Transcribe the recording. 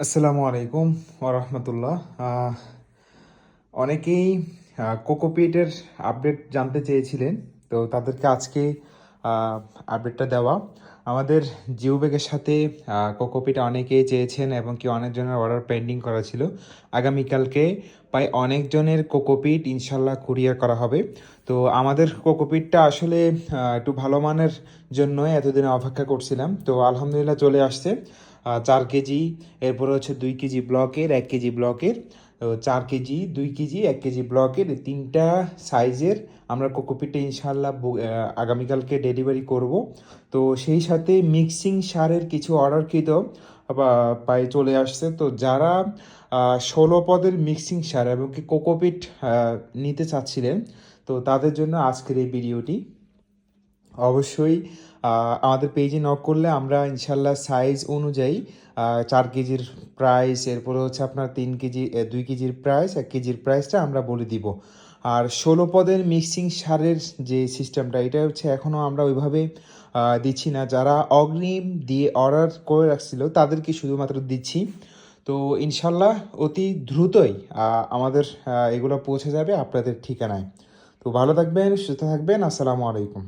আসসালামু আলাইকুম ওরহমতুল্লাহ। অনেকেই কোকোপিটের আপডেট জানতে চেয়েছিলেন, তো তাদেরকে আজকে আপডেটটা দেওয়া। আমাদের জিওব্যাগের সাথে কোকোপিট অনেকেই চেয়েছেন এবং কি অনেকজনের অর্ডার পেন্ডিং করা ছিল। আগামীকালকে প্রায় অনেকজনের কোকোপিট ইনশাল্লাহ কুরিয়ার করা হবে। তো আমাদের কোকোপিটটা আসলে একটু ভালো মানের জন্যই এতদিন অপেক্ষা করছিলাম, তো আলহামদুলিল্লাহ চলে আসছে। 4 কেজি, এরপরে হচ্ছে 2 কেজি ব্লকের, 1 কেজি ব্লকের। তো 4 কেজি, 2 কেজি, 1 কেজি ব্লকের এই তিনটা সাইজের আমরা কোকোপিটে ইনশাল্লাহ আগামীকালকে ডেলিভারি করব। তো সেই সাথে মিক্সিং সারের কিছু অর্ডারকৃত পাই চলে আসছে। তো যারা 16 পদের মিক্সিং সার এবং কি কোকোপিট নিতে চাচ্ছিলেন, তো তাদের জন্য আজকের এই ভিডিওটি। অবশ্যই আমাদের পেজে নক করলে আমরা ইনশাল্লাহ সাইজ অনুযায়ী 4 কেজির প্রাইস, এরপরে হচ্ছে আপনার 3 কেজি, 2 কেজির প্রাইস, 1 কেজির প্রাইসটা আমরা বলে দিব। আর 16 পদের মিক্সিং সারের যে সিস্টেমটা, এটা হচ্ছে এখনও আমরা ওইভাবে দিচ্ছি না। যারা অগ্রিম দিয়ে অর্ডার করে রাখছিল তাদেরকে শুধুমাত্র দিচ্ছি। তো ইনশাল্লাহ অতি দ্রুতই আমাদের এগুলো পৌঁছে যাবে আপনাদের ঠিকানায়। তো ভালো থাকবেন, সুস্থ থাকবেন। আসসালামু আলাইকুম।